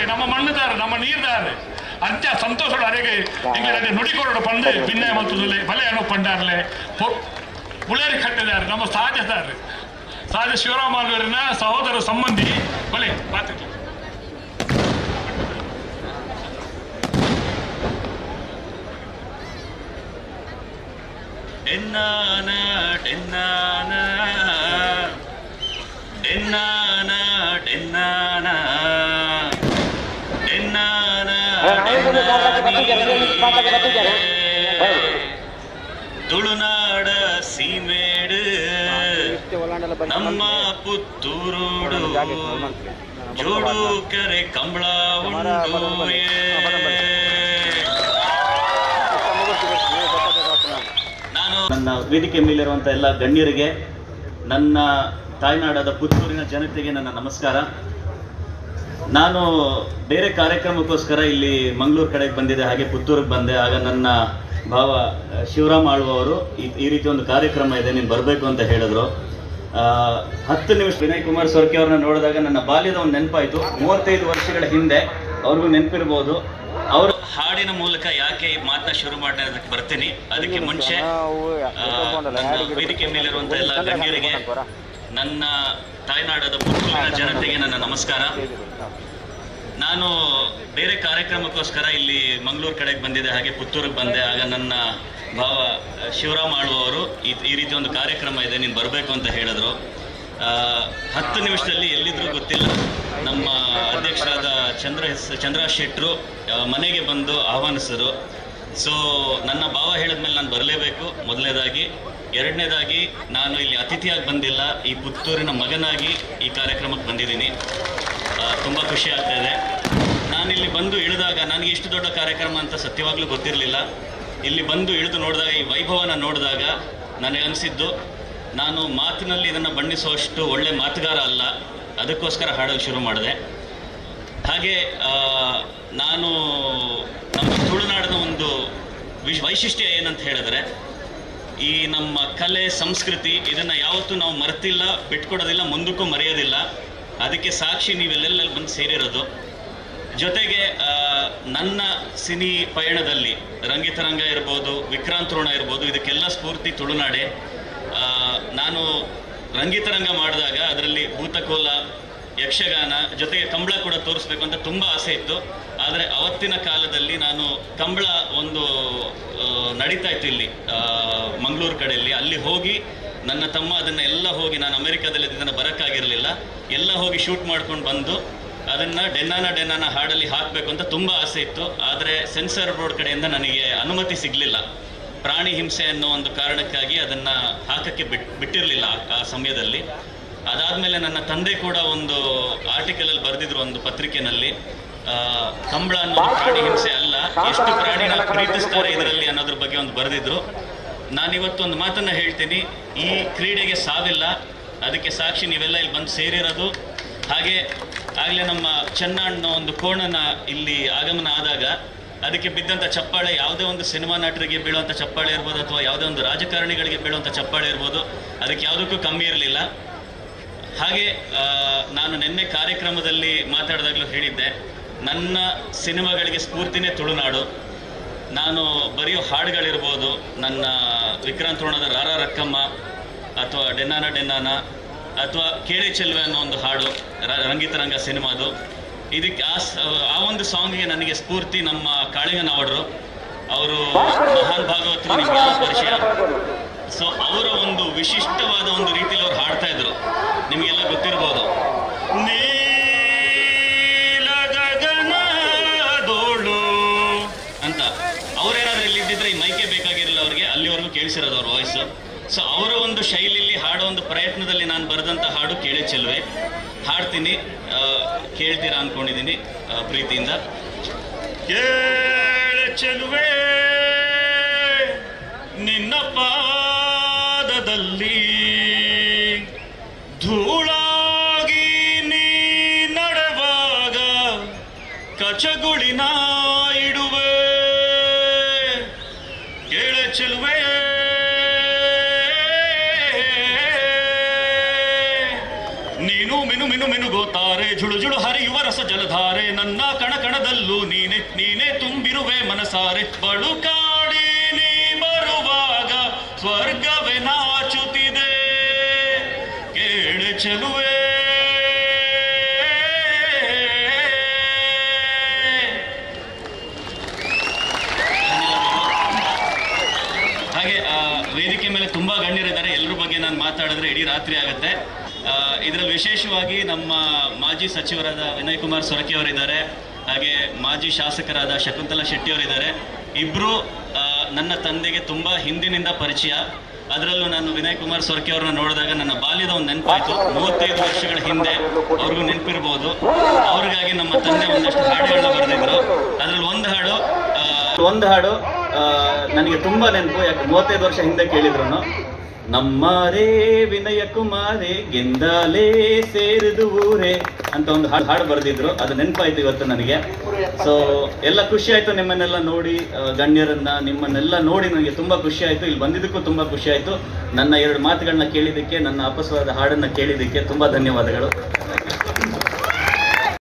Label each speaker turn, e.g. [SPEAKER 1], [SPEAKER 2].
[SPEAKER 1] ದಾರೆ ನಮ್ಮ ಮಣ್ಣುದಾರೆ ನಮ್ಮ ನೀರ್ದಾರೆ ಅಂಚ ಸಂತೋಷದ ಅರೆಗೆ ಇಂಗ್ಲಂಡ್ ನುಡಿಕೊರಡು ಪಂಡು ಭಿನ್ನಯ ಮತ್ತುಲೆ ಬಲೆ ಅನು ಪಂಡಾರ್ಲೆ ಪುಳೇರಿ ಕಟ್ಟಿದ್ದಾರೆ ನಮ್ಮ ಸಹಜದಾರೆ ಸಹಜ ಶಿವರಾಮನ ಸಹೋದರ ಸಂಬಂಧಿ ಬಲೆ ಮಾತು
[SPEAKER 2] ಡೆನ್ನಾನ ಡೆನ್ನಾನ ಡೆನ್ನಾನ ಡೆನ್ನಾನ ಡೆನ್ನಾನ ತುಳುನಾಡ ಸೀಮೇಡು ನಮ್ಮ ಪುತ್ತೂರೋಡು ಜೋಡು ಕೆರೆ ಕಂಬಳ ಉಂಡು ನನ್ನ ವೇದಿಕೆ ಮೇಲಿರುವಂಥ ಎಲ್ಲ ಗಣ್ಯರಿಗೆ, ನನ್ನ ತಾಯ್ನಾಡಾದ ಪುತ್ತೂರಿನ ಜನತೆಗೆ ನನ್ನ ನಮಸ್ಕಾರ. ನಾನು ಬೇರೆ ಕಾರ್ಯಕ್ರಮಕ್ಕೋಸ್ಕರ ಇಲ್ಲಿ ಮಂಗಳೂರು ಕಡೆಗೆ ಬಂದಿದ್ದೆ, ಹಾಗೆ ಪುತ್ತೂರಿಗೆ ಬಂದೆ. ಆಗ ನನ್ನ ಭಾವ ಶಿವರಾಮ್ ಆಳ್ವರು ಈ ರೀತಿ ಒಂದು ಕಾರ್ಯಕ್ರಮ ಇದೆ, ನೀನು ಬರಬೇಕು ಅಂತ ಹೇಳಿದ್ರು. 10 ನಿಮಿಷ ವಿನಯ್ ಕುಮಾರ್ ಸೊರ್ಕೆ ಅವ್ರನ್ನ ನೋಡಿದಾಗ ನನ್ನ ಬಾಲ್ಯದ ಒಂದು ನೆನಪಾಯಿತು. 35 ವರ್ಷಗಳ ಹಿಂದೆ ಅವ್ರಿಗೂ ನೆನಪಿರ್ಬೋದು. ಅವರು ಹಾಡಿನ ಮೂಲಕ ಯಾಕೆ ಈ ಮಾತನ್ನ ಶುರು ಮಾಡೋದಕ್ಕೆ ಬರ್ತೀನಿ. ಅದಕ್ಕೆ ಮುಂಚೆ ನನ್ನ ವೇದಿಕೆ ಮೇಲಿರುವಂಥ ಎಲ್ಲ ಗಣ್ಯರಿಗೆ, ನನ್ನ ತಾಯ್ನಾಡಾದ ಪುತ್ತೂರಿನ ಜನತೆಗೆ ನನ್ನ ನಮಸ್ಕಾರ. ನಾನು ಬೇರೆ ಕಾರ್ಯಕ್ರಮಕ್ಕೋಸ್ಕರ ಇಲ್ಲಿ ಮಂಗಳೂರು ಕಡೆಗೆ ಬಂದಿದ್ದೆ, ಹಾಗೆ ಪುತ್ತೂರಿಗೆ ಬಂದೆ. ಆಗ ನನ್ನ ಭಾವ ಶಿವರಾಮ್ ಆಳ್ವರು ಈ ರೀತಿ ಒಂದು ಕಾರ್ಯಕ್ರಮ ಇದೆ, ನೀನು ಬರಬೇಕು ಅಂತ ಹೇಳಿದ್ರು. 10 ನಿಮಿಷದಲ್ಲಿ ಎಲ್ಲಿದ್ರೂ ಗೊತ್ತಿಲ್ಲ, ನಮ್ಮ ಅಧ್ಯಕ್ಷರಾದ ಚಂದ್ರ ಶೆಟ್ಟರು ಮನೆಗೆ ಬಂದು ಆಹ್ವಾನಿಸಿದ್ರು. ಸೊ ನನ್ನ ಭಾವ ಹೇಳಿದ್ಮೇಲೆ ನಾನು ಬರಲೇಬೇಕು, ಮೊದಲನೇದಾಗಿ. ಎರಡನೇದಾಗಿ, ನಾನು ಇಲ್ಲಿ ಅತಿಥಿಯಾಗಿ ಬಂದಿಲ್ಲ, ಈ ಪುತ್ತೂರಿನ ಮಗನಾಗಿ ಈ ಕಾರ್ಯಕ್ರಮಕ್ಕೆ ಬಂದಿದ್ದೀನಿ. ತುಂಬ ಖುಷಿ ಆಗ್ತಾ ಇದೆ. ನಾನಿಲ್ಲಿ ಬಂದು ಇಳಿದಾಗ ನನಗೆ ಇಷ್ಟು ದೊಡ್ಡ ಕಾರ್ಯಕ್ರಮ ಅಂತ ಸತ್ಯವಾಗ್ಲೂ ಗೊತ್ತಿರಲಿಲ್ಲ. ಇಲ್ಲಿ ಬಂದು ಇಳಿದು ನೋಡಿದಾಗ, ಈ ವೈಭವನ ನೋಡಿದಾಗ ನನಗನ್ನಿಸಿದ್ದು, ನಾನು ಮಾತಿನಲ್ಲಿ ಇದನ್ನು ಬಣ್ಣಿಸುವಷ್ಟು ಒಳ್ಳೆ ಮಾತುಗಾರ ಅಲ್ಲ, ಅದಕ್ಕೋಸ್ಕರ ಹಾಡಲು ಶುರು ಮಾಡಿದೆ. ಹಾಗೆ ನಾನು ನಮ್ಮ ತುಳುನಾಡಿನ ಒಂದು ವೈಶಿಷ್ಟ್ಯ ಏನಂತ ಹೇಳಿದ್ರೆ, ಈ ನಮ್ಮ ಕಲೆ ಸಂಸ್ಕೃತಿ ಇದನ್ನು ಯಾವತ್ತೂ ನಾವು ಮರೆತಿಲ್ಲ, ಬಿಟ್ಕೊಡೋದಿಲ್ಲ, ಮುಂದಕ್ಕೂ ಮರೆಯೋದಿಲ್ಲ. ಅದಕ್ಕೆ ಸಾಕ್ಷಿ ನೀವೆಲ್ಲೆಲ್ಲ ಬಂದು ಸೇರಿರೋದು. ಜೊತೆಗೆ ನನ್ನ ಸಿನಿ ಪಯಣದಲ್ಲಿ ರಂಗಿತರಂಗ ಇರ್ಬೋದು, ವಿಕ್ರಾಂತ್ ಋಣ ಇರ್ಬೋದು, ಇದಕ್ಕೆಲ್ಲ ಸ್ಫೂರ್ತಿ ತುಳುನಾಡೆ. ನಾನು ರಂಗಿತರಂಗ ಮಾಡಿದಾಗ ಅದರಲ್ಲಿ ಭೂತಕೋಲ, ಯಕ್ಷಗಾನ ಜೊತೆಗೆ ಕಂಬಳ ಕೂಡ ತೋರಿಸ್ಬೇಕು ಅಂತ ತುಂಬ ಆಸೆ ಇತ್ತು. ಆದರೆ ಅವತ್ತಿನ ಕಾಲದಲ್ಲಿ ನಾನು ಕಂಬಳ ಒಂದು ನಡೀತಾ ಇತ್ತು ಇಲ್ಲಿ ಮಂಗಳೂರು ಕಡೆಯಲ್ಲಿ, ಅಲ್ಲಿ ಹೋಗಿ ನನ್ನ ತಮ್ಮ ಅದನ್ನು ಎಲ್ಲ ಹೋಗಿ, ನಾನು ಅಮೆರಿಕಾದಲ್ಲಿ ಇದನ್ನು ಬರೋಕ್ಕಾಗಿರಲಿಲ್ಲ, ಎಲ್ಲ ಹೋಗಿ ಶೂಟ್ ಮಾಡ್ಕೊಂಡು ಬಂದು ಅದನ್ನು ಡೆನ್ನಾನ ಹಾಡಲ್ಲಿ ಹಾಕಬೇಕು ಅಂತ ತುಂಬ ಆಸೆ ಇತ್ತು. ಆದರೆ ಸೆನ್ಸರ್ ಬೋರ್ಡ್ ಕಡೆಯಿಂದ ನನಗೆ ಅನುಮತಿ ಸಿಗಲಿಲ್ಲ. ಪ್ರಾಣಿ ಹಿಂಸೆ ಅನ್ನೋ ಒಂದು ಕಾರಣಕ್ಕಾಗಿ ಅದನ್ನು ಹಾಕಕ್ಕೆ ಬಿಟ್ಟಿರಲಿಲ್ಲ ಆ ಸಮಯದಲ್ಲಿ. ಅದಾದಮೇಲೆ ನನ್ನ ತಂದೆ ಕೂಡ ಒಂದು ಆರ್ಟಿಕಲಲ್ಲಿ ಬರೆದಿದ್ರು, ಒಂದು ಪತ್ರಿಕೆಯಲ್ಲಿ, ಕಂಬಳ ಅನ್ನೋದು ಪ್ರಾಣಿ ಹಿಂಸೆ ಅಲ್ಲ, ಎಷ್ಟು ಪ್ರಾಣಿನ ಪ್ರೀತಿಸ್ತಾರೆ ಇದರಲ್ಲಿ ಅನ್ನೋದ್ರ ಬಗ್ಗೆ ಒಂದು ಬರೆದಿದ್ರು. ನಾನಿವತ್ತೊಂದು ಮಾತನ್ನು ಹೇಳ್ತೀನಿ, ಈ ಕ್ರೀಡೆಗೆ ಸಾವಿಲ್ಲ, ಅದಕ್ಕೆ ಸಾಕ್ಷಿ ನೀವೆಲ್ಲ ಇಲ್ಲಿ ಬಂದು ಸೇರಿರೋದು. ಹಾಗೆ ಆಗಲೇ ನಮ್ಮ ಚೆನ್ನಣ್ಣ ಒಂದು ಕೋಣನ ಇಲ್ಲಿ ಆಗಮನ ಆದಾಗ ಅದಕ್ಕೆ ಬಿದ್ದಂಥ ಚಪ್ಪಾಳೆ, ಯಾವುದೇ ಒಂದು ಸಿನಿಮಾ ನಟರಿಗೆ ಬೀಳುವಂಥ ಚಪ್ಪಾಳೆ ಇರ್ಬೋದು, ಅಥವಾ ಯಾವುದೇ ಒಂದು ರಾಜಕಾರಣಿಗಳಿಗೆ ಬೀಳುವಂಥ ಚಪ್ಪಾಳೆ ಇರ್ಬೋದು, ಅದಕ್ಕೆ ಯಾವುದಕ್ಕೂ ಕಮ್ಮಿ ಇರಲಿಲ್ಲ. ಹಾಗೆ ನಾನು ನಿನ್ನೆ ಕಾರ್ಯಕ್ರಮದಲ್ಲಿ ಮಾತಾಡಿದಾಗಲೂ ಹೇಳಿದ್ದೆ, ನನ್ನ ಸಿನಿಮಾಗಳಿಗೆ ಸ್ಫೂರ್ತಿನೇ ತುಳುನಾಡು. ನಾನು ಬರೆಯೋ ಹಾಡುಗಳಿರ್ಬೋದು, ನನ್ನ ವಿಕ್ರಾಂತ್ ಋಣದ ರಾರ ರಕ್ಕಮ್ಮ, ಅಥವಾ ಡೆನ್ನಾನ, ಅಥವಾ ಕೇಳಿ ಚೆಲುವೆ ಅನ್ನೋ ಒಂದು ಹಾಡು ರಂಗಿತರಂಗ ಸಿನಿಮಾದು. ಇದಕ್ಕೆ ಆ ಒಂದು ಸಾಂಗ್ಗೆ ನನಗೆ ಸ್ಫೂರ್ತಿ ನಮ್ಮ ಕಾಳಿಂಗನವಡ್ರು. ಅವರು ಮಹಾನ್ ಭಾಗವತರು, ನಿಮಗೆಲ್ಲ ಪರಿಚಯ. ಸೊ ಅವರ ಒಂದು ವಿಶಿಷ್ಟವಾದ ಒಂದು ರೀತಿಯಲ್ಲಿ ಅವ್ರು ಹಾಡ್ತಾ ಇದ್ರು, ನಿಮಗೆಲ್ಲ ಗೊತ್ತಿರ್ಬೋದು. ನೀಲ ಗಗನದೋಳು ಅಂತ. ಅವರೇನಾದ್ರೂ ಇಲ್ಲಿದ್ದಿದ್ರೆ ಈ ಮೈಕೆ ಬೇಕಾಗಿರಲಿಲ್ಲ ಅವ್ರಿಗೆ, ಅಲ್ಲಿವರೆಗೂ ಕೇಳಿಸಿರೋದು ಅವ್ರ ವಾಯ್ಸು. ಸೊ ಅವರ ಒಂದು ಶೈಲಿಯಲ್ಲಿ ಹಾಡೋ ಒಂದು ಪ್ರಯತ್ನದಲ್ಲಿ ನಾನು ಬರೆದಂಥ ಹಾಡು ಕೇಳಿ ಚೆಲುವೆ. ಹಾಡ್ತೀನಿ, ಕೇಳ್ತೀರಾ ಅಂದ್ಕೊಂಡಿದ್ದೀನಿ ಪ್ರೀತಿಯಿಂದ. ಕೇಳಿ ಚೆಲುವೆ ನಿನ್ನ ಪಾದದಲ್ಲಿ ಧೂಳಾಗಿ ನೀ ನಡೆವಾಗ ಕಚಗುಳಿನ ಇಡುವೆ. ಕೇಳೆ ಚೆಲುವೆ ನೀನು ಮಿನು ಮಿನು ಮಿನುಗೋತಾರೆ ಝುಳು ಝುಳು ಹರಿಯುವ ರಸ ಜಲಧಾರೆ ನನ್ನ ಕಣಕಣದಲ್ಲೂ ನೀನೆ ನೀನೆ ತುಂಬಿರುವೆ ಮನಸಾರೆ ಬಳುಕಾಡಿ ನೀ ಬರುವಾಗ ಸ್ವರ್ಗವೇ ನಾಚುತ್ತಿದೆ ಕೇಳೆ ಚೆಲುವೆ ಹಾಗೆ ವೇದಿಕೆ ಮೇಲೆ ತುಂಬಾ ಗಣ್ಯರಿದ್ದಾರೆ. ಎಲ್ಲರ ಬಗ್ಗೆ ನಾನು ಮಾತಾಡಿದ್ರೆ ಇಡೀ ರಾತ್ರಿ ಆಗುತ್ತೆ. ಇದರಲ್ಲಿ ವಿಶೇಷವಾಗಿ ನಮ್ಮ ಮಾಜಿ ಸಚಿವರಾದ ವಿನಯ್ ಕುಮಾರ್ ಸೊರಕೆ ಅವರಿದ್ದಾರೆ, ಹಾಗೆ ಮಾಜಿ ಶಾಸಕರಾದ ಶಕುಂತಲಾ ಶೆಟ್ಟಿ ಅವರಿದ್ದಾರೆ. ಇಬ್ಬರು ನನ್ನ ತಂದೆಗೆ ತುಂಬ ಹಿಂದಿನಿಂದ ಪರಿಚಯ. ಅದರಲ್ಲೂ ನಾನು ವಿನಯ್ ಕುಮಾರ್ ಸೊರಕೆ ಅವ್ರನ್ನ ನೋಡಿದಾಗ ನನ್ನ ಬಾಲ್ಯದ ಒಂದು ನೆನಪಾಯಿತು. 35 ವರ್ಷಗಳ ಹಿಂದೆ ಅವ್ರಿಗೂ ನೆನಪಿರ್ಬೋದು. ಅವ್ರಿಗಾಗಿ ನಮ್ಮ ತಂದೆ ಒಂದಷ್ಟು ಹಾಡುಗಳನ್ನ ಬರೆದಿದ್ರು. ಅದರಲ್ಲಿ ಒಂದು ಹಾಡು ನನಗೆ ತುಂಬ ನೆನಪು. ಯಾಕೆ 35 ವರ್ಷ ಹಿಂದೆ ಕೇಳಿದ್ರು. ನಮ್ಮರೇ ವಿನಯ ಕುಮಾರೇ ಗೆಂದಾಲೇ ಸೇರಿದು ಊರೇ ಅಂತ ಒಂದು ಹಾಡು ಬರೆದಿದ್ರು. ಅದು ನೆನಪಾಯ್ತು ಇವತ್ತು ನನಗೆ. ಸೊ ಎಲ್ಲ ಖುಷಿ ಆಯ್ತು ನಿಮ್ಮನ್ನೆಲ್ಲ ನೋಡಿ, ಗಣ್ಯರನ್ನ ನಿಮ್ಮನ್ನೆಲ್ಲ ನೋಡಿ ನನಗೆ ತುಂಬಾ ಖುಷಿ ಆಯ್ತು. ಇಲ್ಲಿ ಬಂದಿದ್ದಕ್ಕೂ ತುಂಬಾ ಖುಷಿ ಆಯ್ತು. ನನ್ನ 2 ಮಾತುಗಳನ್ನ ಕೇಳಿದ್ದಕ್ಕೆ, ನನ್ನ ಅಪಸ್ವರದ ಹಾಡನ್ನ ಕೇಳಿದ್ದಕ್ಕೆ ತುಂಬಾ ಧನ್ಯವಾದಗಳು.